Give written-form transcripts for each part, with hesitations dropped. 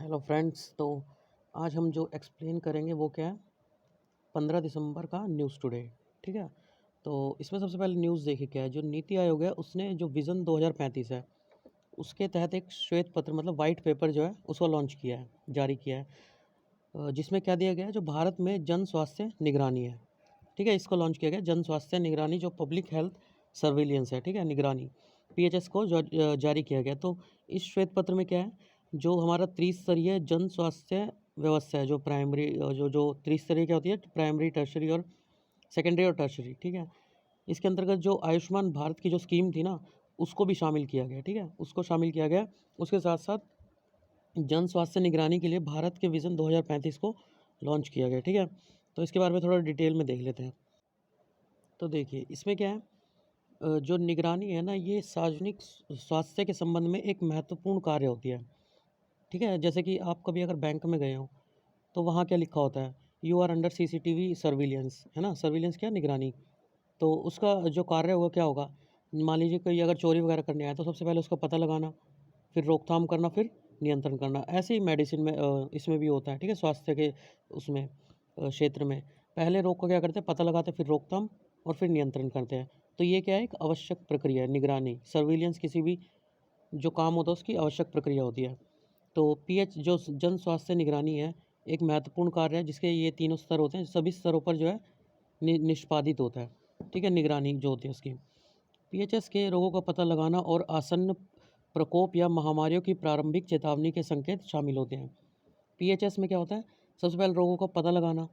Hello friends. तो आज हम जो एक्सप्लेन करेंगे वो क्या है, 15 दिसंबर का न्यूज़ टुडे। ठीक है, तो इसमें सबसे पहले न्यूज़ देखिए क्या है। जो नीति आयोग है उसने जो विज़न 2035 है उसके तहत एक श्वेत पत्र मतलब वाइट पेपर जो है उसको लॉन्च किया है, जारी किया है। जिसमें क्या दिया गया है, जो भारत में जन स्वास्थ्य निगरानी है। ठीक है, इसको लॉन्च किया गया जन स्वास्थ्य निगरानी, जो पब्लिक हेल्थ सर्विलियंस है। ठीक है, निगरानी पीएचएस को जारी किया गया। तो इस श्वेत पत्र में क्या है, जो हमारा त्रिस्तरीय जन स्वास्थ्य व्यवस्था है, जो प्राइमरी जो त्रिस्तरीय क्या होती है, प्राइमरी, टर्शरी और सेकेंडरी और टर्शरी। ठीक है, इसके अंतर्गत जो आयुष्मान भारत की जो स्कीम थी ना, उसको भी शामिल किया गया। ठीक है, उसको शामिल किया गया। उसके साथ साथ जन स्वास्थ्य निगरानी के लिए भारत के विज़न 2035 को लॉन्च किया गया। ठीक है, तो इसके बारे में थोड़ा डिटेल में देख लेते हैं। तो देखिए इसमें क्या है, जो निगरानी है ना, ये सार्वजनिक स्वास्थ्य के संबंध में एक महत्वपूर्ण कार्य होती है। ठीक है, जैसे कि आप कभी अगर बैंक में गए हो तो वहाँ क्या लिखा होता है, you are under CCTV surveillance, है ना। सर्विलियंस क्या, निगरानी। तो उसका जो कार्य होगा क्या होगा, मान लीजिए कोई अगर चोरी वगैरह करने आया तो सबसे पहले उसका पता लगाना, फिर रोकथाम करना, फिर नियंत्रण करना। ऐसे ही मेडिसिन में इसमें भी होता है। ठीक है, स्वास्थ्य के उसमें क्षेत्र में पहले रोग को क्या करते हैं, पता लगाते हैं, फिर रोकथाम और फिर नियंत्रण करते हैं। तो ये क्या है, एक आवश्यक प्रक्रिया है निगरानी। सर्विलियंस किसी भी जो काम होता है उसकी आवश्यक प्रक्रिया होती है। तो पीएच जो जन स्वास्थ्य निगरानी है, एक महत्वपूर्ण कार्य है जिसके ये तीनों स्तर होते हैं। सभी स्तरों पर जो है निष्पादित होता है। ठीक है, निगरानी जो होती है उसकी। पीएचएस के रोगों का पता लगाना और आसन्न प्रकोप या महामारियों की प्रारंभिक चेतावनी के संकेत शामिल होते हैं। पीएचएस में क्या होता है, सबसे पहले रोगों का पता लगाना।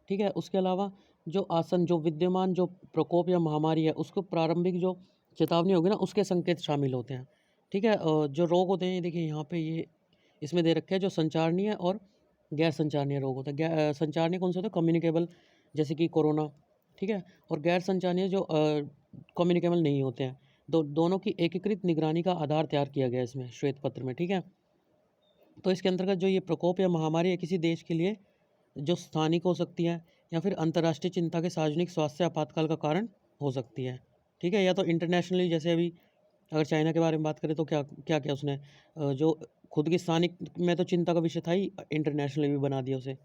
ठीक है, उसके अलावा जो आसन, जो विद्यमान जो प्रकोप या महामारी है, उसको प्रारंभिक जो चेतावनी होगी ना, उसके संकेत शामिल होते हैं। ठीक है, जो रोग होते हैं, ये देखिए यहाँ पे ये इसमें दे रखे हैं, जो संचारणीय और गैर संचारणीय रोग होते हैं। संचारणीय कौन से होते हैं, कम्युनिकेबल, जैसे कि कोरोना। ठीक है, और गैर संचारणीय जो कम्युनिकेबल नहीं होते हैं। दोनों की एकीकृत निगरानी का आधार तैयार किया गया है इसमें श्वेत पत्र में। ठीक है, तो इसके अंतर्गत जो ये प्रकोप या महामारी है किसी देश के लिए जो स्थानिक हो सकती है या फिर अंतर्राष्ट्रीय चिंता के सार्वजनिक स्वास्थ्य आपातकाल का कारण हो सकती है। ठीक है, या तो इंटरनेशनली, जैसे अभी अगर चाइना के बारे में बात करें तो क्या क्या क्या उसने जो खुद की स्थानिक में तो चिंता का विषय था ही, इंटरनेशनली भी बना दिया उसे।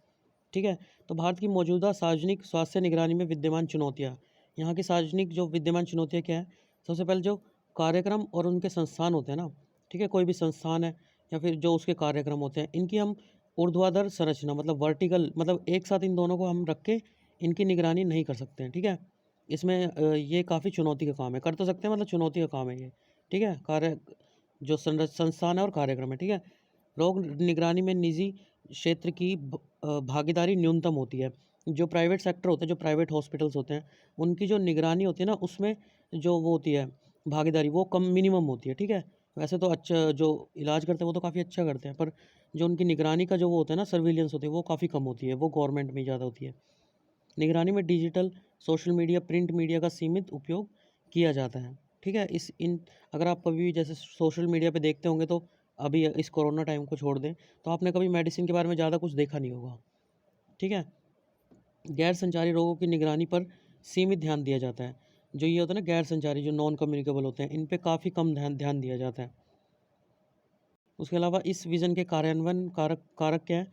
ठीक है, तो भारत की मौजूदा सार्वजनिक स्वास्थ्य निगरानी में विद्यमान चुनौतियाँ, यहाँ की सार्वजनिक जो विद्यमान चुनौतियाँ क्या है, सबसे पहले जो कार्यक्रम और उनके संस्थान होते हैं ना। ठीक है, कोई भी संस्थान है या फिर जो उसके कार्यक्रम होते हैं, इनकी हम ऊर्ध्वाधर संरचना मतलब वर्टिकल, मतलब एक साथ इन दोनों को हम रख के इनकी निगरानी नहीं कर सकते हैं। ठीक है, इसमें ये काफ़ी चुनौती का काम है। कर तो सकते हैं, मतलब चुनौती का काम है ये। ठीक है, कार्य जो संस्थान है और कार्यक्रम है। ठीक है, रोग निगरानी में निजी क्षेत्र की भागीदारी न्यूनतम होती है। जो प्राइवेट सेक्टर होता है, जो प्राइवेट हॉस्पिटल्स होते हैं, उनकी जो निगरानी होती है ना, उसमें जो वो होती है भागीदारी, वो कम, मिनिमम होती है। ठीक है, वैसे तो अच्छा जो इलाज करते हैं वो तो काफ़ी अच्छा करते हैं, पर जो उनकी निगरानी का जो वो होता है ना, सर्विलियंस होती है, वो काफ़ी कम होती है, वो गवर्नमेंट में ज़्यादा होती है। निगरानी में digital, social media, print media का सीमित उपयोग किया जाता है। ठीक है, इस इन अगर आप कभी भी जैसे सोशल मीडिया पे देखते होंगे तो अभी इस कोरोना टाइम को छोड़ दें तो आपने कभी मेडिसिन के बारे में ज़्यादा कुछ देखा नहीं होगा। ठीक है, गैर संचारी रोगों की निगरानी पर सीमित ध्यान दिया जाता है। जो ये होता है ना गैर संचारी, जो नॉन कम्युनिकेबल होते हैं, इन पे काफ़ी कम ध्यान ध्यान दिया जाता है। उसके अलावा इस विज़न के कार्यान्वयन कारक कारक क्या है,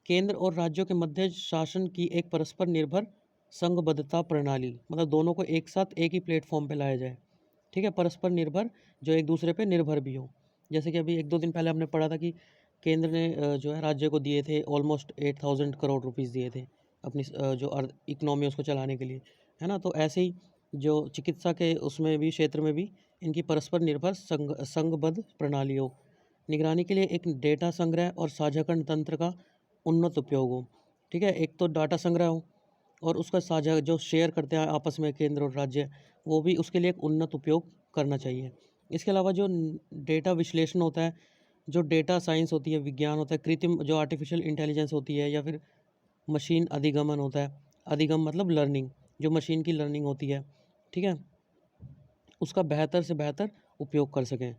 केंद्र और राज्यों के मध्य शासन की एक परस्पर निर्भर संघबद्धता प्रणाली, मतलब दोनों को एक साथ एक ही प्लेटफॉर्म पे लाया जाए। ठीक है, परस्पर निर्भर, जो एक दूसरे पे निर्भर भी हो। जैसे कि अभी 1-2 दिन पहले हमने पढ़ा था कि केंद्र ने जो है राज्य को दिए थे ऑलमोस्ट 8,000 करोड़ रुपीज़ दिए थे अपनी जो इकोनॉमी उसको चलाने के लिए, है ना। तो ऐसे ही जो चिकित्सा के उसमें भी, क्षेत्र में भी इनकी परस्पर निर्भर संघबद्ध प्रणाली हो। निगरानी के लिए एक डेटा संग्रह और साझाकरण तंत्र का उन्नत उपयोग हो। ठीक है, एक तो डाटा संग्रह हो और उसका साझा जो शेयर करते हैं आपस में केंद्र और राज्य, वो भी उसके लिए एक उन्नत उपयोग करना चाहिए। इसके अलावा जो डेटा विश्लेषण होता है, जो डेटा साइंस होती है, विज्ञान होता है, कृत्रिम जो आर्टिफिशियल इंटेलिजेंस होती है, या फिर मशीन अधिगमन होता है। अधिगम मतलब लर्निंग, जो मशीन की लर्निंग होती है। ठीक है, उसका बेहतर से बेहतर उपयोग कर सकें।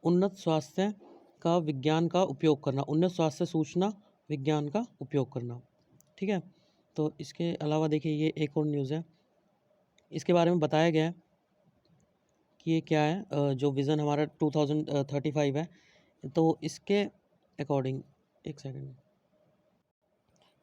उन्नत स्वास्थ्य का विज्ञान का उपयोग करना, उन्नत स्वास्थ्य सूचना विज्ञान का उपयोग करना। ठीक है, तो इसके अलावा देखिए ये एक और न्यूज़ है, इसके बारे में बताया गया है कि ये क्या है, जो विज़न हमारा 2035 है, तो इसके अकॉर्डिंग एक सेकंड।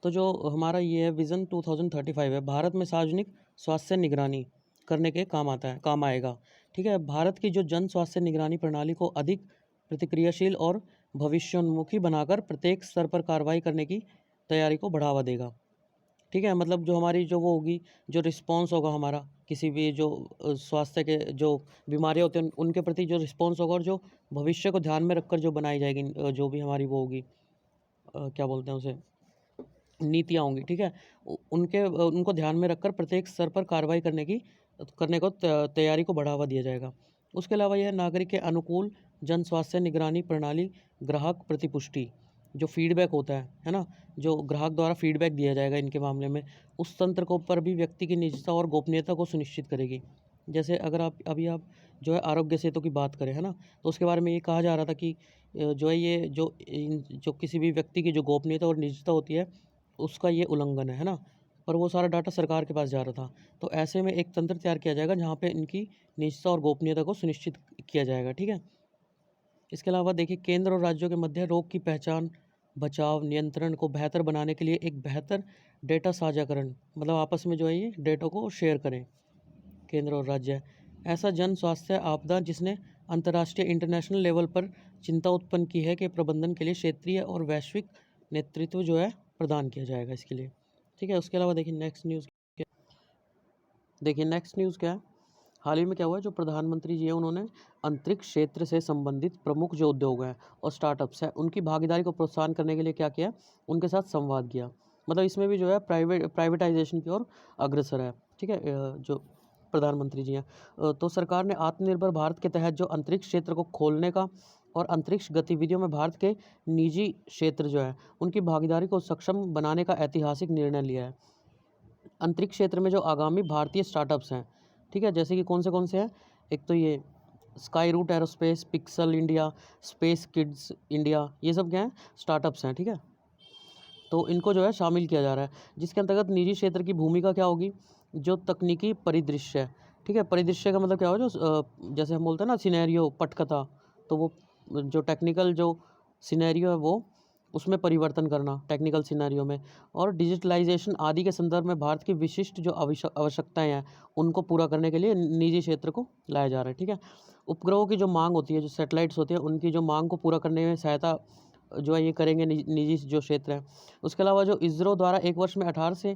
तो जो हमारा ये है विज़न 2035 है, भारत में सार्वजनिक स्वास्थ्य निगरानी करने के काम आएगा। ठीक है, भारत की जो जन स्वास्थ्य निगरानी प्रणाली को अधिक प्रतिक्रियाशील और भविष्योन्मुखी बनाकर प्रत्येक स्तर पर कार्रवाई करने की तैयारी को बढ़ावा देगा। ठीक है, मतलब जो हमारी जो वो होगी, जो रिस्पॉन्स होगा हमारा किसी भी जो स्वास्थ्य के जो बीमारियाँ होती हैं उनके प्रति जो रिस्पॉन्स होगा और जो भविष्य को ध्यान में रखकर जो बनाई जाएगी जो भी हमारी वो होगी, क्या बोलते हैं उसे, नीतियाँ होंगी। ठीक है, उनको ध्यान में रखकर प्रत्येक स्तर पर कार्रवाई करने को तैयारी को बढ़ावा दिया जाएगा। उसके अलावा यह नागरिक के अनुकूल जन स्वास्थ्य निगरानी प्रणाली, ग्राहक प्रतिपुष्टि जो फीडबैक होता है ना, जो ग्राहक द्वारा फीडबैक दिया जाएगा इनके मामले में, उस तंत्र को पर भी व्यक्ति की निजता और गोपनीयता को सुनिश्चित करेगी। जैसे अगर आप जो है आरोग्य सेतु की बात करें, है ना, तो उसके बारे में ये कहा जा रहा था कि जो है ये जो किसी भी व्यक्ति की जो गोपनीयता और निजता होती है उसका ये उल्लंघन है ना? पर वो सारा डाटा सरकार के पास जा रहा था। तो ऐसे में एक तंत्र तैयार किया जाएगा जहाँ पे इनकी निजता और गोपनीयता को सुनिश्चित किया जाएगा। ठीक है? इसके अलावा देखिए, केंद्र और राज्यों के मध्य रोग की पहचान, बचाव, नियंत्रण को बेहतर बनाने के लिए एक बेहतर डेटा साझाकरण, मतलब आपस में जो है ये डेटा को शेयर करें केंद्र और राज्य। ऐसा जन स्वास्थ्य आपदा जिसने अंतर्राष्ट्रीय इंटरनेशनल लेवल पर चिंता उत्पन्न की है के प्रबंधन के लिए क्षेत्रीय और वैश्विक नेतृत्व जो है प्रदान किया जाएगा इसके लिए। ठीक है, उसके अलावा देखिए नेक्स्ट न्यूज़ क्या है। हाल ही में क्या हुआ है, जो प्रधानमंत्री जी है उन्होंने अंतरिक्ष क्षेत्र से संबंधित प्रमुख जो उद्योग हैं और स्टार्टअप्स हैं उनकी भागीदारी को प्रोत्साहन करने के लिए क्या किया, उनके साथ संवाद किया। मतलब इसमें भी जो है प्राइवेटाइजेशन की ओर अग्रसर है। ठीक है, जो प्रधानमंत्री जी हैं, तो सरकार ने आत्मनिर्भर भारत के तहत जो अंतरिक्ष क्षेत्र को खोलने का और अंतरिक्ष गतिविधियों में भारत के निजी क्षेत्र जो है उनकी भागीदारी को सक्षम बनाने का ऐतिहासिक निर्णय लिया है। अंतरिक्ष क्षेत्र में जो आगामी भारतीय स्टार्टअप्स हैं, ठीक है, जैसे कि कौन से हैं, एक तो ये Skyroot Aerospace, Pixxel India, Space Kidz India, ये सब क्या हैं, स्टार्टअप्स हैं। ठीक है, तो इनको जो है शामिल किया जा रहा है, जिसके अंतर्गत निजी क्षेत्र की भूमिका क्या होगी, जो तकनीकी परिदृश्य है। ठीक है, परिदृश्य का मतलब क्या हो, जो जैसे हम बोलते हैं ना सिनेरियो, पटकथा, तो वो जो टेक्निकल जो सिनेरियो है वो उसमें परिवर्तन करना टेक्निकल सिनेरियो में, और डिजिटलाइजेशन आदि के संदर्भ में भारत की विशिष्ट जो आवश्यकताएं हैं उनको पूरा करने के लिए निजी क्षेत्र को लाया जा रहा है। ठीक है, उपग्रहों की जो मांग होती है, जो सैटेलाइट्स होती है, उनकी जो मांग को पूरा करने में सहायता जो है ये करेंगे निजी जो क्षेत्र है। उसके अलावा जो इसरो द्वारा एक वर्ष में 18 से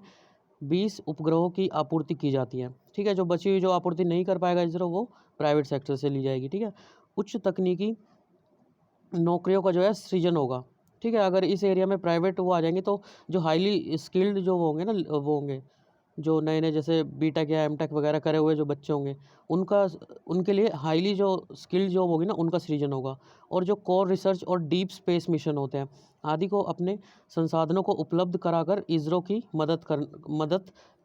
20 उपग्रहों की आपूर्ति की जाती है। ठीक है, जो बची हुई जो आपूर्ति नहीं कर पाएगा इसरो, वो प्राइवेट सेक्टर से ली जाएगी। ठीक है, उच्च तकनीकी नौकरियों का जो है सृजन होगा। ठीक है, अगर इस एरिया में प्राइवेट वो आ जाएंगे तो जो हाईली स्किल्ड जो वो होंगे ना, वो होंगे जो नए जैसे बीटेक या एमटेक वगैरह करे हुए जो बच्चे होंगे, उनके लिए हाईली जो स्किल्ड जॉब होगी ना उनका सृजन होगा। और जो कोर रिसर्च और डीप स्पेस मिशन होते हैं आदि को अपने संसाधनों को उपलब्ध कराकर इसरो की मदद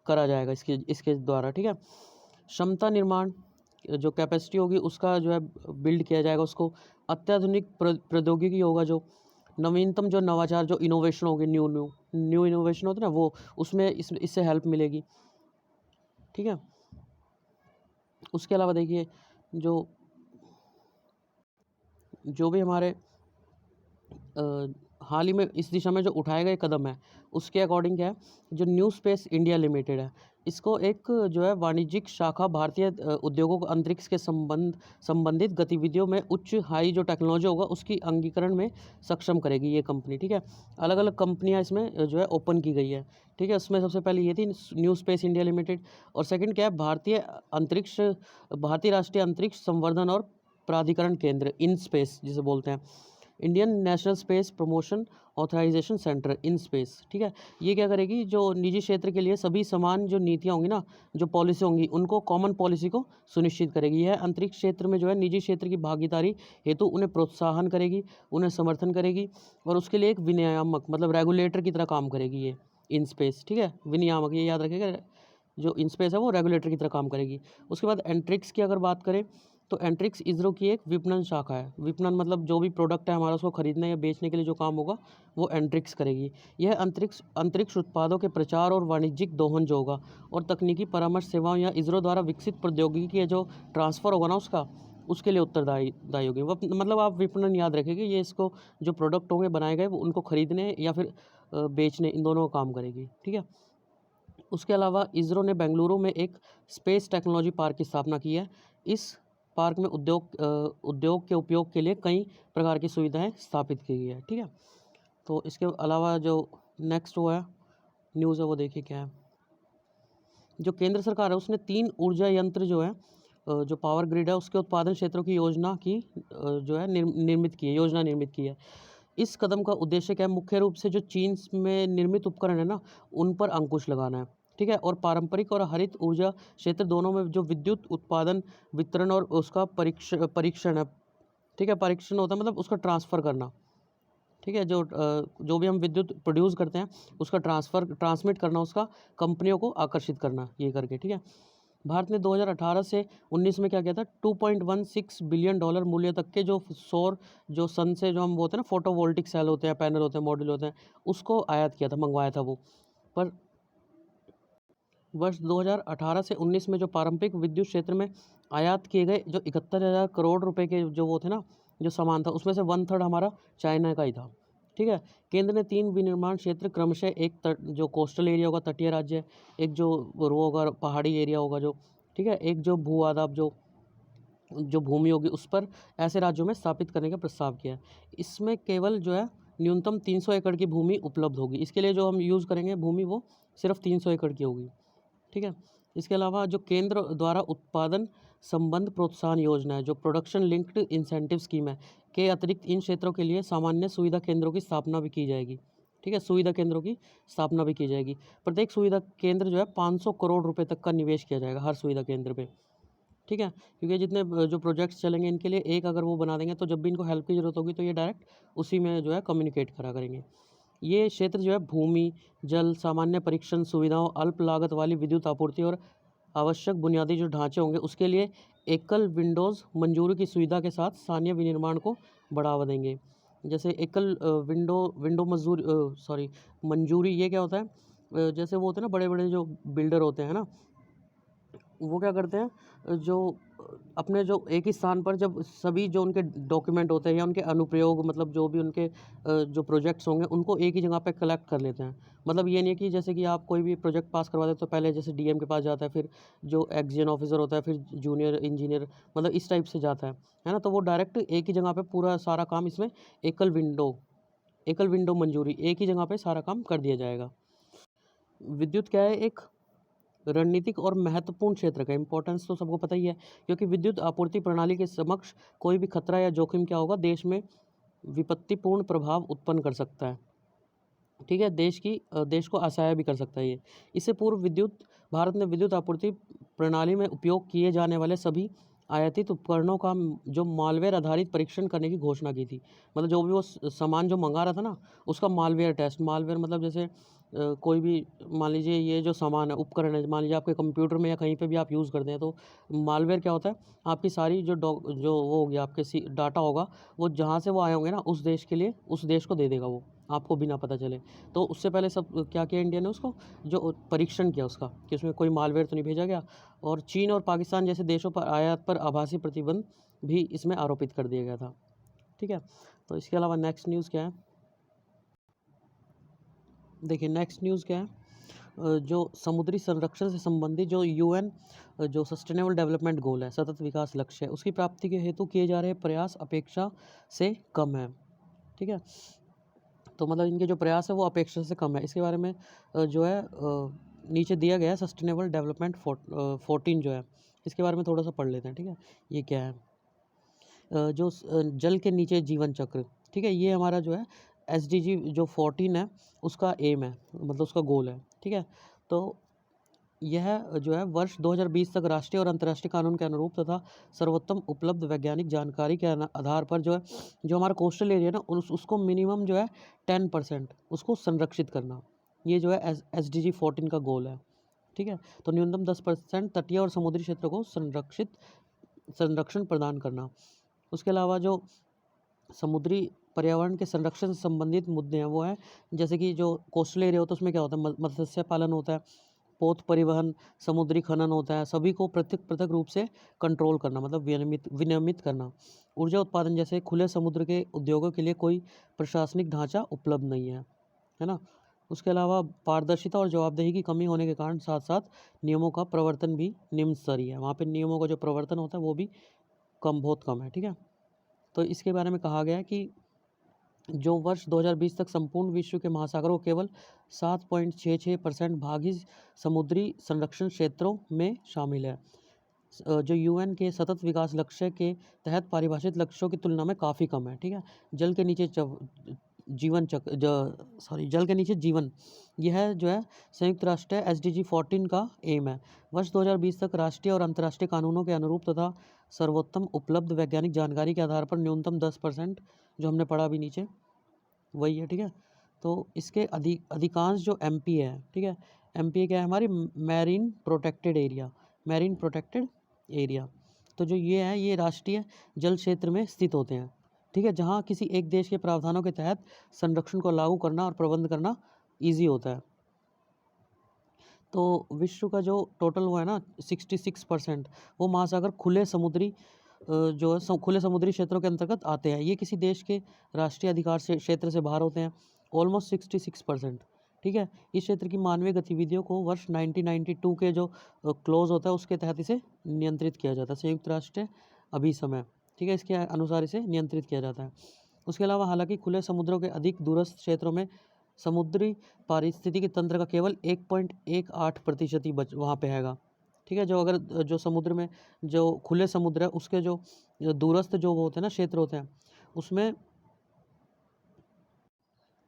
करा जाएगा इसके द्वारा। ठीक है, क्षमता निर्माण, जो कैपेसिटी होगी उसका जो है बिल्ड किया जाएगा, उसको अत्याधुनिक प्रौद्योगिकी होगा, जो नवीनतम जो नवाचार जो इनोवेशन होगी, न्यू इनोवेशन होते हैं ना, वो उसमें इससे हेल्प मिलेगी। ठीक है, उसके अलावा देखिए जो भी हमारे हाल ही में इस दिशा में जो उठाए गए कदम है उसके अकॉर्डिंग क्या है, जो न्यू स्पेस इंडिया लिमिटेड है, इसको एक जो है वाणिज्यिक शाखा भारतीय उद्योगों को अंतरिक्ष के संबंधित गतिविधियों में उच्च हाई जो टेक्नोलॉजी होगा उसकी अंगीकरण में सक्षम करेगी ये कंपनी। ठीक है, अलग अलग कंपनियां इसमें जो है ओपन की गई है। ठीक है, उसमें सबसे पहले ये थी न्यू स्पेस इंडिया लिमिटेड, और सेकंड क्या है, भारतीय राष्ट्रीय अंतरिक्ष संवर्धन और प्राधिकरण केंद्र, इन स्पेस जिसे बोलते हैं, Indian National Space Promotion Authorisation Centre, IN space. ठीक है, ये क्या करेगी, जो निजी क्षेत्र के लिए सभी समान जो नीतियाँ होंगी ना, जो पॉलिसी होंगी, उनको कॉमन पॉलिसी को सुनिश्चित करेगी। यह अंतरिक्ष क्षेत्र में जो है निजी क्षेत्र की भागीदारी हेतु उन्हें प्रोत्साहन करेगी, उन्हें समर्थन करेगी, और उसके लिए एक विनियामक मतलब रेगुलेटर की तरह काम करेगी ये इन स्पेस। ठीक है, विनियामक, ये याद रखिएगा, जो इन स्पेस है वो रेगुलेटर की तरह काम करेगी। उसके बाद एंट्रिक्स की अगर बात करें तो एंट्रिक्स इसरो की एक विपणन शाखा है। विपणन मतलब जो भी प्रोडक्ट है हमारा उसको खरीदने या बेचने के लिए जो काम होगा वो एंट्रिक्स करेगी। यह अंतरिक्ष उत्पादों के प्रचार और वाणिज्यिक दोहन जो होगा, और तकनीकी परामर्श सेवाओं या इसरो द्वारा विकसित प्रौद्योगिकी के जो ट्रांसफ़र होगा ना उसका, उसके लिए उत्तरदायी दायी होगी। मतलब आप विपणन याद रखें कि ये इसको जो प्रोडक्ट होंगे बनाए गए वो उनको खरीदने या फिर बेचने, इन दोनों का काम करेगी, ठीक है। उसके अलावा इसरो ने बेंगलुरु में एक स्पेस टेक्नोलॉजी पार्क की स्थापना की है। इस पार्क में उद्योग के उपयोग के लिए कई प्रकार की सुविधाएं स्थापित की गई है, ठीक है। तो इसके अलावा जो नेक्स्ट वो है न्यूज़ है वो देखिए क्या है। जो केंद्र सरकार है उसने 3 ऊर्जा यंत्र जो है जो पावर ग्रिड है उसके उत्पादन क्षेत्रों की योजना की जो है निर्मित की है, योजना निर्मित की है। इस कदम का उद्देश्य क्या है? मुख्य रूप से जो चीन में निर्मित उपकरण है ना, उन पर अंकुश लगाना है, ठीक है। और पारंपरिक और हरित ऊर्जा क्षेत्र दोनों में जो विद्युत उत्पादन, वितरण और उसका परीक्षण है, ठीक है। परीक्षण होता है मतलब उसका ट्रांसफ़र करना, ठीक है। जो भी हम विद्युत प्रोड्यूस करते हैं उसका ट्रांसमिट करना, उसका कंपनियों को आकर्षित करना, ये करके, ठीक है। भारत ने 2018 से 19 में क्या किया था, 2.16 बिलियन डॉलर मूल्य तक के जो सौर जो सन से जो हम बोलते हैं ना, फोटोवोल्टिक सेल होते हैं, पैनल होते हैं, मॉड्यूल होते हैं, उसको आयात किया था, मंगवाया था वो। पर वर्ष 2018 से 19 में जो पारंपरिक विद्युत क्षेत्र में आयात किए गए जो 71,000 करोड़ रुपए के जो वो थे ना, जो सामान था, उसमें से 1/3 हमारा चाइना का ही था, ठीक है। केंद्र ने 3 विनिर्माण क्षेत्र क्रमशः एक जो कोस्टल एरिया होगा, तटीय राज्य, एक जो वो होगा पहाड़ी एरिया होगा जो, ठीक है, एक जो भू आदाब जो जो भूमि होगी उस पर ऐसे राज्यों में स्थापित करने का प्रस्ताव किया है। इसमें केवल जो है न्यूनतम 300 एकड़ की भूमि उपलब्ध होगी। इसके लिए जो हम यूज़ करेंगे भूमि वो सिर्फ 300 एकड़ की होगी, ठीक है। इसके अलावा जो केंद्र द्वारा उत्पादन संबंध प्रोत्साहन योजना है, जो प्रोडक्शन लिंक्ड इंसेंटिव स्कीम है, के अतिरिक्त इन क्षेत्रों के लिए सामान्य सुविधा केंद्रों की स्थापना भी की जाएगी, ठीक है। सुविधा केंद्रों की स्थापना भी की जाएगी। प्रत्येक सुविधा केंद्र जो है 500 करोड़ रुपए तक का निवेश किया जाएगा हर सुविधा केंद्र पे, ठीक है। क्योंकि जितने जो प्रोजेक्ट्स चलेंगे इनके लिए एक अगर वो बना देंगे तो जब भी इनको हेल्प की ज़रूरत होगी तो ये डायरेक्ट उसी में जो है कम्युनिकेट करा करेंगे। ये क्षेत्र जो है भूमि, जल, सामान्य परीक्षण सुविधाओं, अल्प लागत वाली विद्युत आपूर्ति और आवश्यक बुनियादी जो ढांचे होंगे उसके लिए एकल विंडोज़ मंजूरी की सुविधा के साथ स्थानीय विनिर्माण को बढ़ावा देंगे। जैसे एकल विंडो मंजूरी, ये क्या होता है? जैसे वो होते हैं ना बड़े-बड़े जो बिल्डर होते हैं ना, वो क्या करते हैं, जो अपने जो एक ही स्थान पर जब सभी जो उनके डॉक्यूमेंट होते हैं या उनके अनुप्रयोग, मतलब जो भी उनके जो प्रोजेक्ट्स होंगे उनको एक ही जगह पे कलेक्ट कर लेते हैं। मतलब ये नहीं है कि जैसे कि आप कोई भी प्रोजेक्ट पास करवाते हैं तो पहले जैसे डीएम के पास जाता है, फिर जो एक्सजेन ऑफिसर होता है, फिर जूनियर इंजीनियर, मतलब इस टाइप से जाता है ना। तो वो डायरेक्ट एक ही जगह पे पूरा सारा काम इसमें एकल विंडो मंजूरी, एक ही जगह पे सारा काम कर दिया जाएगा। विद्युत क्या है, एक रणनीतिक और महत्वपूर्ण क्षेत्र का इम्पोर्टेंस तो सबको पता ही है, क्योंकि विद्युत आपूर्ति प्रणाली के समक्ष कोई भी खतरा या जोखिम क्या होगा, देश में विपत्तिपूर्ण प्रभाव उत्पन्न कर सकता है, ठीक है। देश को असहाय भी कर सकता है ये। इससे पूर्व भारत ने विद्युत आपूर्ति प्रणाली में उपयोग किए जाने वाले सभी आयातित उपकरणों का जो मालवेयर आधारित परीक्षण करने की घोषणा की थी। मतलब जो भी वो सामान जो मंगा रहा था ना, उसका मालवेयर टेस्ट, मालवेयर मतलब जैसे कोई भी मान लीजिए ये जो सामान है, उपकरण है, मान लीजिए आपके कंप्यूटर में या कहीं पे भी आप यूज़ करते हैं, तो मालवेयर क्या होता है, आपकी सारी जो वो होगी आपके डाटा होगा, वो जहाँ से वो आए होंगे ना उस देश के लिए, उस देश को दे देगा वो, आपको बिना पता चले। तो उससे पहले सब क्या किया इंडिया ने, उसको जो परीक्षण किया उसका कि उसमें कोई मालवेयर तो नहीं भेजा गया। और चीन और पाकिस्तान जैसे देशों पर आयात पर आभासी प्रतिबंध भी इसमें आरोपित कर दिया गया था, ठीक है। तो इसके अलावा नेक्स्ट न्यूज़ क्या है, देखिए नेक्स्ट न्यूज़ क्या है। जो समुद्री संरक्षण से संबंधित जो यूएन जो सस्टेनेबल डेवलपमेंट गोल है, सतत विकास लक्ष्य है, उसकी प्राप्ति के हेतु किए जा रहे प्रयास अपेक्षा से कम है, ठीक है। तो मतलब इनके जो प्रयास है वो अपेक्षा से कम है। इसके बारे में जो है नीचे दिया गया है, सस्टेनेबल डेवलपमेंट 14 जो है, इसके बारे में थोड़ा सा पढ़ लेते हैं, ठीक है। ये क्या है, जल के नीचे जीवन चक्र, ठीक है। ये हमारा जो है एसडीजी जो 14 है उसका एम है, मतलब उसका गोल है, ठीक है। तो यह जो है वर्ष 2020 तक राष्ट्रीय और अंतर्राष्ट्रीय कानून के अनुरूप तथा सर्वोत्तम उपलब्ध वैज्ञानिक जानकारी के आधार पर जो है, जो हमारा कोस्टल एरिया ना उसको मिनिमम जो है 10% उसको संरक्षित करना, ये जो है एसडीजी 14 का गोल है, ठीक है। तो न्यूनतम 10% तटीय और समुद्री क्षेत्र को संरक्षण प्रदान करना। उसके अलावा जो समुद्री पर्यावरण के संरक्षण से संबंधित मुद्दे हैं वो हैं, जैसे कि जो कोस्टल एरिया होता है उसमें क्या होता है, मत्स्य पालन होता है, पोत परिवहन, समुद्री खनन होता है, सभी को पृथक पृथक रूप से कंट्रोल करना, मतलब विनियमित करना। ऊर्जा उत्पादन जैसे खुले समुद्र के उद्योगों के लिए कोई प्रशासनिक ढांचा उपलब्ध नहीं है ना। उसके अलावा पारदर्शिता और जवाबदेही की कमी होने के कारण साथ साथ नियमों का प्रवर्तन भी निम्न स्तरीय है। वहाँ पे नियमों का जो प्रवर्तन होता है वो भी बहुत कम है, ठीक है। तो इसके बारे में कहा गया है कि जो वर्ष 2020 तक संपूर्ण विश्व के महासागरों केवल 7.66% भाग ही समुद्री संरक्षण क्षेत्रों में शामिल है, जो यूएन के सतत विकास लक्ष्य के तहत परिभाषित लक्ष्यों की तुलना में काफ़ी कम है, ठीक है। जल के नीचे जीवन चक्र जल के नीचे जीवन, यह जो है संयुक्त राष्ट्र SDG 14 का एम है। वर्ष 2020 तक राष्ट्रीय और अंतर्राष्ट्रीय कानूनों के अनुरूप तथा सर्वोत्तम उपलब्ध वैज्ञानिक जानकारी के आधार पर न्यूनतम 10%, जो हमने पढ़ा अभी नीचे वही है, ठीक है। तो इसके अधिकांश जो MP है, ठीक है, MP क्या है हमारी मैरीन प्रोटेक्टेड एरिया। तो जो ये है ये राष्ट्रीय जल क्षेत्र में स्थित होते हैं, ठीक है, जहाँ किसी एक देश के प्रावधानों के तहत संरक्षण को लागू करना और प्रबंध करना ईजी होता है। तो विश्व का जो टोटल वो है ना 66%, वो महासागर खुले समुद्री खुले समुद्री क्षेत्रों के अंतर्गत आते हैं। ये किसी देश के राष्ट्रीय अधिकार से क्षेत्र से बाहर होते हैं, ऑलमोस्ट 66%, ठीक है। इस क्षेत्र की मानवीय गतिविधियों को वर्ष 1992 के जो क्लोज होता है उसके तहत इसे नियंत्रित किया जाता है, संयुक्त राष्ट्र अभिसमय, ठीक है, इसके अनुसार इसे नियंत्रित किया जाता है। उसके अलावा हालांकि खुले समुद्रों के अधिक दूरस्थ क्षेत्रों में समुद्री पारिस्थितिकी तंत्र का केवल 1.18% ही वहाँ पे हैगा, ठीक है। जो समुद्र में जो खुले समुद्र है उसके जो दूरस्थ जो वो होते हैं ना क्षेत्र होते हैं,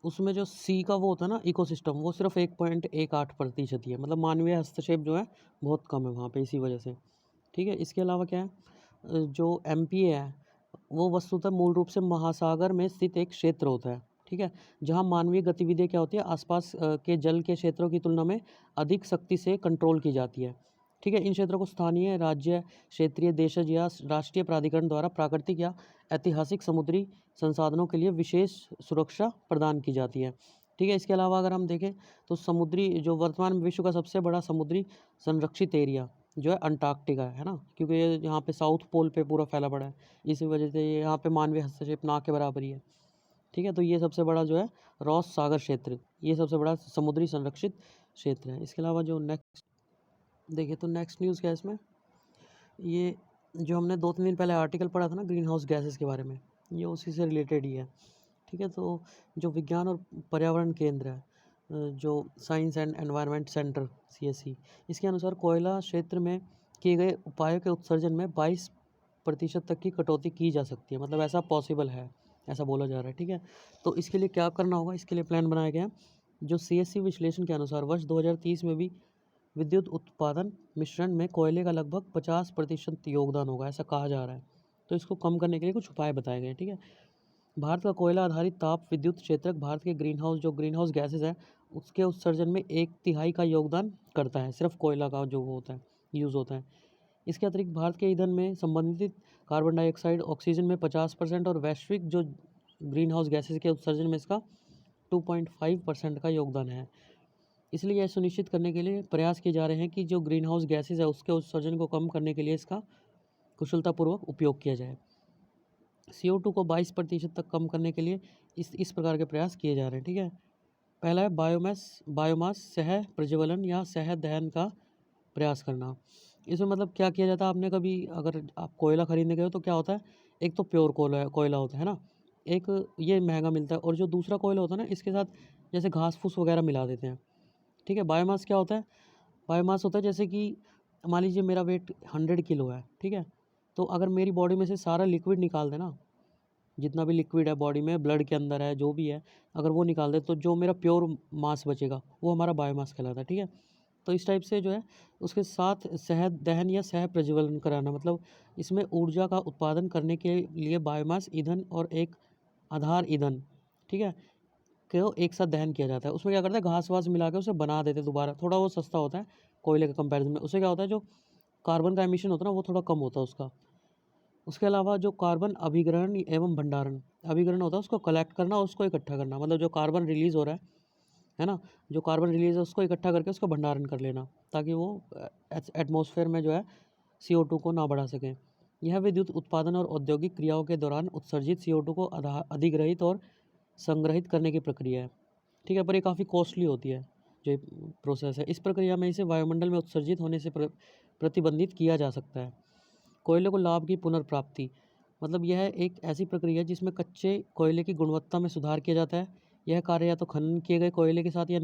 उसमें जो सी का वो होता है ना इकोसिस्टम, वो सिर्फ 1.18% ही है, मतलब मानवीय हस्तक्षेप जो है बहुत कम है वहाँ पे, इसी वजह से, ठीक है। इसके अलावा क्या है, जो MPA है वो वस्तुतः मूल रूप से महासागर में स्थित एक क्षेत्र होता है, ठीक है, जहाँ मानवीय गतिविधियाँ क्या होती है आसपास के जल के क्षेत्रों की तुलना में अधिक सख्ती से कंट्रोल की जाती है, ठीक है। इन क्षेत्रों को स्थानीय, राज्य, क्षेत्रीय, देशज या राष्ट्रीय प्राधिकरण द्वारा प्राकृतिक या ऐतिहासिक समुद्री संसाधनों के लिए विशेष सुरक्षा प्रदान की जाती है, ठीक है। इसके अलावा अगर हम देखें तो समुद्री जो वर्तमान में विश्व का सबसे बड़ा समुद्री संरक्षित एरिया जो है अंटार्कटिका है ना, क्योंकि ये यहाँ पे साउथ पोल पे पूरा फैला पड़ा है, इसी वजह से ये यहाँ पे मानवीय हस्तक्षेप ना के बराबर ही है, ठीक है। तो ये सबसे बड़ा जो है रॉस सागर क्षेत्र, ये सबसे बड़ा समुद्री संरक्षित क्षेत्र है। इसके अलावा जो नेक्स्ट देखिए तो नेक्स्ट न्यूज़ क्या है इसमें, ये जो हमने 2-3 दिन पहले आर्टिकल पढ़ा था ना ग्रीन हाउस गैसेस के बारे में, ये उसी से रिलेटेड ही है, ठीक है। तो जो विज्ञान और पर्यावरण केंद्र है, जो science and environment centre CSE, इसके अनुसार कोयला क्षेत्र में किए गए उपायों के उत्सर्जन में 22% तक की कटौती की जा सकती है, मतलब ऐसा पॉसिबल है, ऐसा बोला जा रहा है, ठीक है। तो इसके लिए क्या करना होगा, इसके लिए प्लान बनाया गया जो CSE विश्लेषण के अनुसार वर्ष 2030 में भी विद्युत उत्पादन मिश्रण में कोयले का लगभग 50% योगदान होगा, ऐसा कहा जा रहा है। तो इसको कम करने के लिए कुछ उपाय बताए गए हैं, ठीक है। भारत का कोयला आधारित ताप विद्युत क्षेत्रक भारत के ग्रीन हाउस गैसेस है उसके उत्सर्जन में 1/3 का योगदान करता है, सिर्फ कोयला का जो वो होता है यूज़ होता है। इसके अतिरिक्त भारत के ईंधन में संबंधित कार्बन डाइऑक्साइड, ऑक्सीजन में 50% और वैश्विक जो ग्रीन हाउस गैसेस के उत्सर्जन में इसका 2.5% का योगदान है। इसलिए यह सुनिश्चित करने के लिए प्रयास किए जा रहे हैं कि जो ग्रीन हाउस गैसेज है उसके उत्सर्जन को कम करने के लिए इसका कुशलतापूर्वक उपयोग किया जाए। CO2 को 22% तक कम करने के लिए इस प्रकार के प्रयास किए जा रहे हैं, ठीक है। पहला है बायोमास सह प्रज्वलन या सह दहन का प्रयास करना। इसमें मतलब क्या किया जाता है, आपने कभी अगर आप कोयला खरीदने गए हो तो क्या होता है, एक तो प्योर कोयला होता है ना, एक ये महंगा मिलता है, और जो दूसरा कोयला होता है ना इसके साथ जैसे घास फूस वगैरह मिला देते हैं, ठीक है। बायोमास क्या होता है, बायोमास होता है जैसे कि मान लीजिए मेरा वेट 100 किलो है, ठीक है। तो अगर मेरी बॉडी में से सारा लिक्विड निकाल देना, जितना भी लिक्विड है बॉडी में, ब्लड के अंदर है जो भी है, अगर वो निकाल दे तो जो मेरा प्योर मास बचेगा वो हमारा बायोमास कहलाता है, ठीक है। तो इस टाइप से जो है उसके साथ सह दहन या सह प्रज्वलन कराना, मतलब इसमें ऊर्जा का उत्पादन करने के लिए बायोमास ईंधन और एक आधार ईंधन, ठीक है, को एक साथ दहन किया जाता है। उसमें क्या करते हैं, घास वास मिला के उसे बना देते हैं दोबारा, थोड़ा वो सस्ता होता है कोयले के कंपैरिजन में। उससे क्या होता है, जो कार्बन का एमिशन होता है ना वो थोड़ा कम होता है उसका। उसके अलावा जो कार्बन अभिग्रहण एवं भंडारण, अभिग्रहण होता है उसको कलेक्ट करना और उसको इकट्ठा करना, मतलब जो कार्बन रिलीज़ हो रहा है है ना, जो कार्बन रिलीज है उसको इकट्ठा करके उसका भंडारण कर लेना, ताकि वो एटमॉस्फेयर में जो है CO2 को ना बढ़ा सकें। यह विद्युत उत्पादन और औद्योगिक क्रियाओं के दौरान उत्सर्जित CO2 को अधिग्रहित और संग्रहित करने की प्रक्रिया है। ठीक है, पर ये काफ़ी कॉस्टली होती है जो ये प्रोसेस है। इस प्रक्रिया में इसे वायुमंडल में उत्सर्जित होने से प्रतिबंधित किया जा सकता है। कोयले को लाभ की पुनर्प्राप्ति, मतलब यह एक ऐसी प्रक्रिया है जिसमें कच्चे कोयले की गुणवत्ता में सुधार किया जाता है। यह कार्य या तो खनन किए गए कोयले के साथ या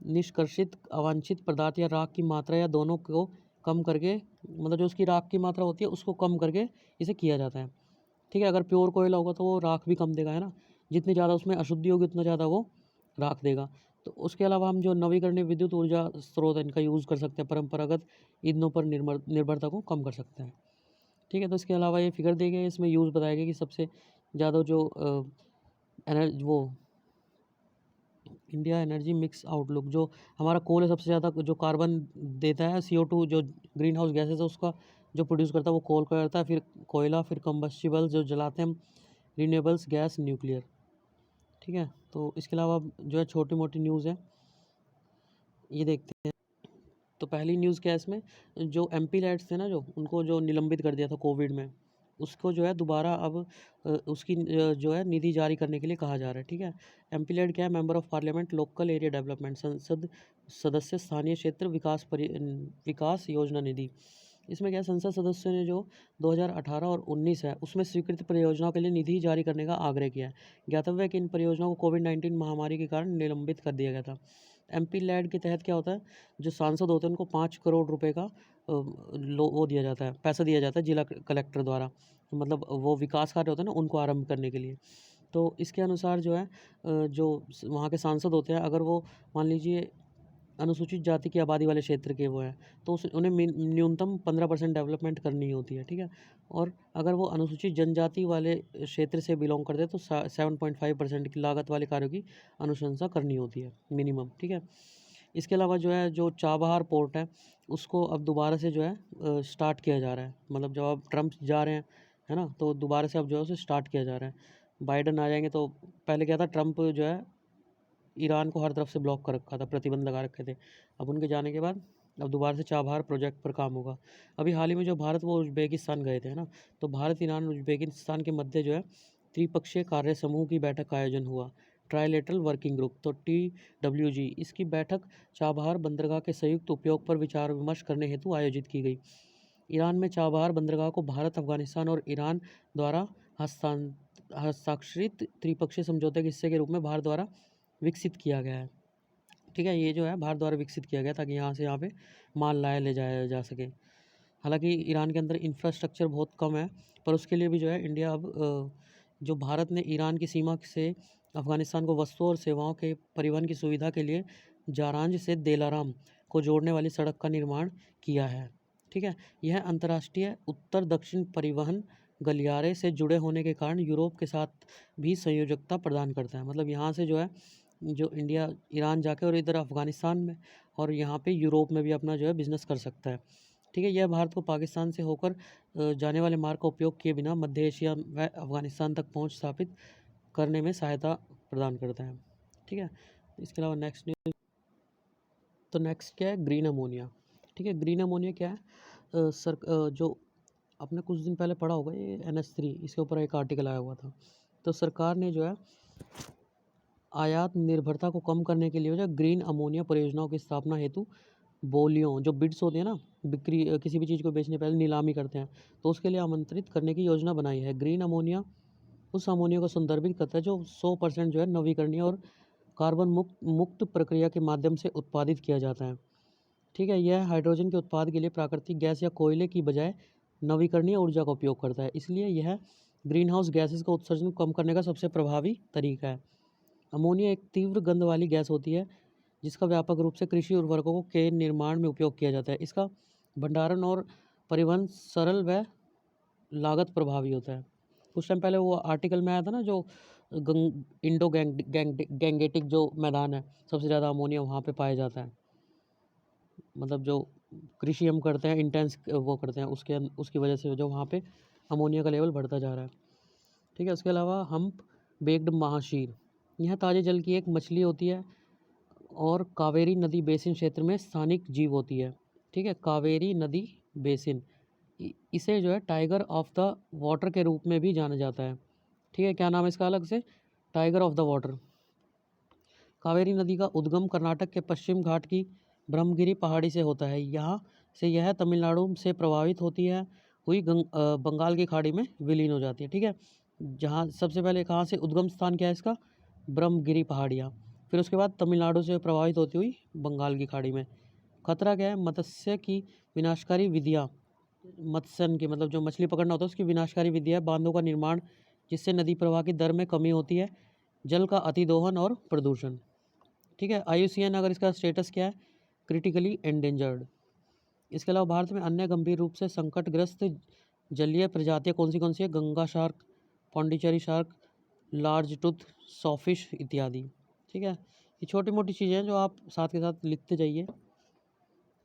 निष्कर्षित अवांछित पदार्थ या राख की मात्रा या दोनों को कम करके, मतलब जो उसकी राख की मात्रा होती है उसको कम करके इसे किया जाता है। ठीक है, अगर प्योर कोयला होगा तो वो राख भी कम देगा, है ना, जितनी ज़्यादा उसमें अशुद्धि होगी उतना ज़्यादा वो राख देगा। तो उसके अलावा हम जो नवीकरणीय विद्युत ऊर्जा स्रोत है इनका यूज़ कर सकते हैं, परंपरागत ईंधनों पर निर्भरता को कम कर सकते हैं। ठीक है, तो इसके अलावा ये फिगर दी गई है, इसमें यूज़ बताया गया कि सबसे ज़्यादा जो वो इंडिया एनर्जी मिक्स आउटलुक, जो हमारा कोल है सबसे ज़्यादा जो कार्बन देता है, CO2 जो ग्रीन हाउस गैसेज है उसका जो प्रोड्यूस करता है वो कोल करता है, फिर कोयला, फिर कंबस्टिबल जो जलाते हैं हम, रिन्यूएबल्स गैस, न्यूक्लियर। ठीक है, तो इसके अलावा जो है छोटी मोटी न्यूज़ है ये देखते हैं। तो पहली न्यूज़ क्या है इसमें, जो MP लैड्स थे ना जो उनको जो निलंबित कर दिया था कोविड में, उसको जो है दोबारा अब उसकी जो है निधि जारी करने के लिए कहा जा रहा है। ठीक है, MP लैड क्या है, member of parliament local area development, संसद सदस्य स्थानीय क्षेत्र विकास योजना निधि। इसमें क्या है, संसद सदस्यों ने जो 2018 और 19 है उसमें स्वीकृत परियोजनाओं के लिए निधि जारी करने का आग्रह किया है। ज्ञातव्य है कि इन परियोजनाओं को कोविड-19 महामारी के कारण निलंबित कर दिया गया था। MP लैड के तहत क्या होता है, जो सांसद होते हैं उनको 5 करोड़ रुपए का वो दिया जाता है, पैसा दिया जाता है जिला कलेक्टर द्वारा, मतलब वो विकास कार्य होते हैं ना उनको आरंभ करने के लिए। तो इसके अनुसार जो है जो वहाँ के सांसद होते हैं, अगर वो मान लीजिए अनुसूचित जाति की आबादी वाले क्षेत्र के वो हैं, तो उन्हें न्यूनतम 15% डेवलपमेंट करनी होती है। ठीक है, और अगर वो अनुसूचित जनजाति वाले क्षेत्र से बिलोंग करते हैं तो 7.5% की लागत वाले कार्यों की अनुशंसा करनी होती है मिनिमम। ठीक है, इसके अलावा जो है जो चाबहार पोर्ट है उसको अब दोबारा से जो है स्टार्ट किया जा रहा है, मतलब जब अब ट्रम्प जा रहे हैं, है ना, तो दोबारा से अब जो है उसे स्टार्ट किया जा रहा है। बाइडन आ जाएंगे तो पहले क्या था, ट्रम्प जो है ईरान को हर तरफ से ब्लॉक कर रखा था, प्रतिबंध लगा रखे थे। अब उनके जाने के बाद अब दोबारा से चाबहार प्रोजेक्ट पर काम होगा। अभी हाल ही में जो भारत वो उज्बेकिस्तान गए थे, है ना, तो भारत, ईरान, उज्बेकिस्तान के मध्य जो है त्रिपक्षीय कार्य समूह की बैठक का आयोजन हुआ, ट्राइलेटरल वर्किंग ग्रुप, तो TWG। इसकी बैठक चाबहार बंदरगाह के संयुक्त उपयोग पर विचार विमर्श करने हेतु आयोजित की गई। ईरान में चाबहार बंदरगाह को भारत, अफगानिस्तान और ईरान द्वारा हस्ताक्षरित त्रिपक्षीय समझौते के हिस्से के रूप में भारत द्वारा विकसित किया गया है। ठीक है, ये जो है भारत द्वारा विकसित किया गया ताकि यहाँ से यहाँ पे माल लाया ले जाया जा सके। हालांकि ईरान के अंदर इंफ्रास्ट्रक्चर बहुत कम है, पर उसके लिए भी जो है इंडिया अब जो भारत ने ईरान की सीमा से अफ़गानिस्तान को वस्तुओं और सेवाओं के परिवहन की सुविधा के लिए जारांज से देलाराम को जोड़ने वाली सड़क का निर्माण किया है। ठीक है, यह अंतर्राष्ट्रीय उत्तर दक्षिण परिवहन गलियारे से जुड़े होने के कारण यूरोप के साथ भी संयोजकता प्रदान करता है। मतलब यहाँ से जो है जो इंडिया ईरान जाके और इधर अफ़गानिस्तान में और यहाँ पे यूरोप में भी अपना जो है बिज़नेस कर सकता है। ठीक है, यह भारत को पाकिस्तान से होकर जाने वाले मार्ग का उपयोग किए बिना मध्य एशिया व अफ़गानिस्तान तक पहुँच स्थापित करने में सहायता प्रदान करता है। ठीक है, इसके अलावा नेक्स्ट न्यूज़, तो नेक्स्ट क्या है, ग्रीन अमोनिया। ठीक है, ग्रीन अमोनिया क्या है, जो आपने कुछ दिन पहले पढ़ा होगा ये NH3, इसके ऊपर एक आर्टिकल आया हुआ था। तो सरकार ने जो है आयात निर्भरता को कम करने के लिए जो ग्रीन अमोनिया परियोजनाओं की स्थापना हेतु बोलियों जो बिड्स होते हैं ना, बिक्री किसी भी चीज़ को बेचने पहले नीलामी करते हैं, तो उसके लिए आमंत्रित करने की योजना बनाई है। ग्रीन अमोनिया उस अमोनिया को संदर्भित करता है जो 100% जो है नवीकरणीय और कार्बन मुक्त प्रक्रिया के माध्यम से उत्पादित किया जाता है। ठीक है, यह हाइड्रोजन के उत्पाद के लिए प्राकृतिक गैस या कोयले की बजाय नवीकरणीय ऊर्जा का उपयोग करता है, इसलिए यह ग्रीन हाउस गैसेस का उत्सर्जन कम करने का सबसे प्रभावी तरीका है। अमोनिया एक तीव्र गंध वाली गैस होती है जिसका व्यापक रूप से कृषि उर्वरकों के निर्माण में उपयोग किया जाता है। इसका भंडारण और परिवहन सरल व लागत प्रभावी होता है। कुछ टाइम पहले वो आर्टिकल में आया था ना, जो इंडो गैंगेटिक जो मैदान है, सबसे ज़्यादा अमोनिया वहाँ पे पाया जाता है। मतलब जो कृषि हम करते हैं इंटेंस वो करते हैं, उसकी वजह से जो वहाँ पे अमोनिया का लेवल बढ़ता जा रहा है। ठीक है, उसके अलावा हम्प बेक्ड महाशीर, यह ताज़े जल की एक मछली होती है और कावेरी नदी बेसिन क्षेत्र में स्थानिक जीव होती है। ठीक है, कावेरी नदी बेसिन, इसे जो है टाइगर ऑफ द वाटर के रूप में भी जाना जाता है। ठीक है, क्या नाम है इसका अलग से? Tiger of the water. Kaveri नदी का उद्गम कर्नाटक के पश्चिम घाट की ब्रह्मगिरी पहाड़ी से होता है। यहाँ से यह तमिलनाडु से प्रभावित होती है हुई बंगाल की खाड़ी में विलीन हो जाती है। ठीक है, जहाँ सबसे पहले कहाँ से उद्गम स्थान क्या है इसका? ब्रह्मगिरी पहाड़ियाँ। फिर उसके बाद तमिलनाडु से प्रभावित होती हुई बंगाल की खाड़ी में। खतरा क्या है? मत्स्य की विनाशकारी विधियाँ, मत्स्यन की मतलब जो मछली पकड़ना होता है उसकी विनाशकारी विधियाँ, बांधों का निर्माण जिससे नदी प्रवाह की दर में कमी होती है, जल का अतिदोहन और प्रदूषण। ठीक है, IUCN अगर इसका स्टेटस क्या है? Critically endangered. इसके अलावा भारत में अन्य गंभीर रूप से संकटग्रस्त जलीय प्रजातियाँ कौन सी है? Ganga shark, Pondicherry shark, large tooth sawfish इत्यादि। ठीक है, ये छोटी मोटी चीज़ें हैं जो आप साथ के साथ लिखते जाइए,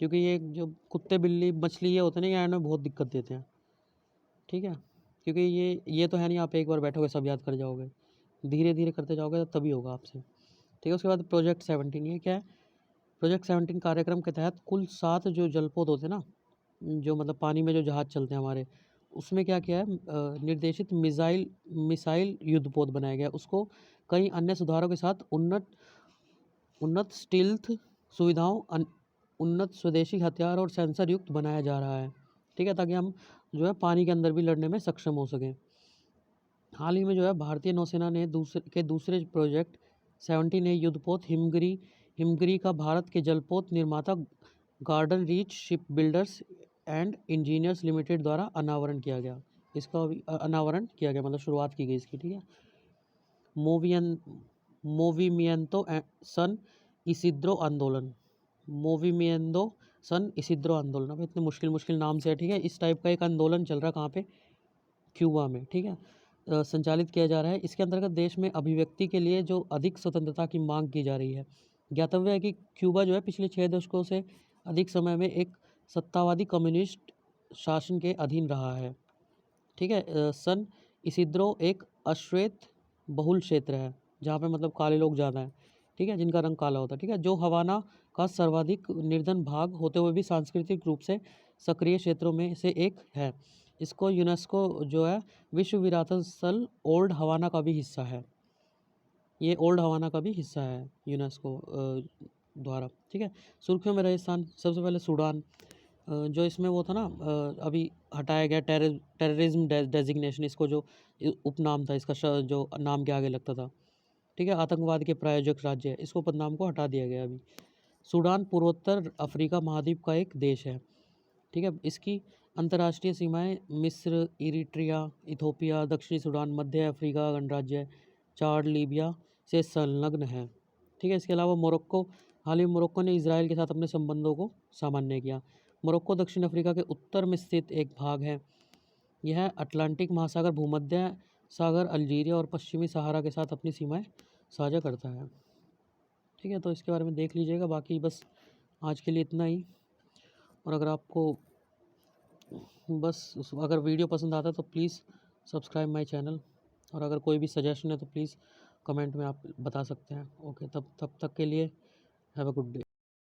क्योंकि ये जो कुत्ते बिल्ली मछली ये होते हैं ना, ये में बहुत दिक्कत देते हैं। ठीक है, क्योंकि ये तो है नहीं आप एक बार बैठोगे सब याद कर जाओगे, धीरे धीरे करते जाओगे तो तभी होगा आपसे। ठीक है, उसके बाद प्रोजेक्ट 17, ये क्या है? प्रोजेक्ट 17 कार्यक्रम के तहत कुल 7 जो जलपोत होते हैं ना, जो मतलब पानी में जो जहाज़ चलते हैं हमारे, उसमें क्या किया है? निर्देशित मिसाइल युद्धपोत बनाया गया। उसको कई अन्य सुधारों के साथ उन्नत स्टील्थ सुविधाओं, उन्नत स्वदेशी हथियार और सेंसर युक्त बनाया जा रहा है। ठीक है, ताकि हम जो है पानी के अंदर भी लड़ने में सक्षम हो सकें। हाल ही में जो है भारतीय नौसेना ने दूसरे प्रोजेक्ट 17 युद्धपोत हिमगिरी का भारत के जलपोत निर्माता garden reach ship builders and engineers limited द्वारा अनावरण किया गया। इसका अनावरण किया गया मतलब शुरुआत की गई इसकी। ठीक है, मोविमियंतो सन इसिद्रो आंदोलन, मोविमियंतो सन इसिद्रो आंदोलन। अब इतने मुश्किल मुश्किल नाम से है। ठीक है, इस टाइप का एक आंदोलन चल रहा कहाँ पे? क्यूबा में। ठीक है, संचालित किया जा रहा है। इसके अंतर्गत देश में अभिव्यक्ति के लिए जो अधिक स्वतंत्रता की मांग की जा रही है। ज्ञातव्य है कि क्यूबा जो है पिछले 6 दशकों से अधिक समय में एक सत्तावादी कम्युनिस्ट शासन के अधीन रहा है। ठीक है, सन इसिद्रो एक अश्वेत बहुल क्षेत्र है, जहाँ पे मतलब काले लोग ज़्यादा हैं। ठीक है, जिनका रंग काला होता है। ठीक है, जो हवाना का सर्वाधिक निर्धन भाग होते हुए भी सांस्कृतिक रूप से सक्रिय क्षेत्रों में से एक है। इसको यूनेस्को जो है विश्व विरासत स्थल ओल्ड हवाना का भी हिस्सा है। ये ओल्ड हवाना का भी हिस्सा है यूनेस्को द्वारा। ठीक है, सुर्खियों में रहे स्थान सबसे पहले सूडान, जो इसमें वो था ना, अभी हटाया गया टेररिज्म डेजिग्नेशन, इसको जो उपनाम था इसका जो नाम के आगे लगता था। ठीक है, आतंकवाद के प्रायोजक राज्य है, इसको पदनाम को हटा दिया गया अभी। सूडान पूर्वोत्तर अफ्रीका महाद्वीप का एक देश है। ठीक है, इसकी अंतर्राष्ट्रीय सीमाएं मिस्र, इरिट्रिया, इथोपिया, दक्षिणी सूडान, मध्य अफ्रीका गणराज्य, चाड, लीबिया से संलग्न है। ठीक है, इसके अलावा मोरक्को, हाल ही में मोरक्को ने इजराइल के साथ अपने संबंधों को सामान्य किया। मोरक्को दक्षिण अफ्रीका के उत्तर में स्थित एक भाग है। यह अटलांटिक महासागर, भूमध्य सागर, अल्जीरिया और पश्चिमी सहारा के साथ अपनी सीमाएं साझा करता है। ठीक है, तो इसके बारे में देख लीजिएगा। बाकी बस आज के लिए इतना ही। और अगर आपको अगर वीडियो पसंद आता है तो प्लीज़ सब्सक्राइब माय चैनल, और अगर कोई भी सजेशन है तो प्लीज़ कमेंट में आप बता सकते हैं। ओके, तब तक के लिए हैव अ गुड डे।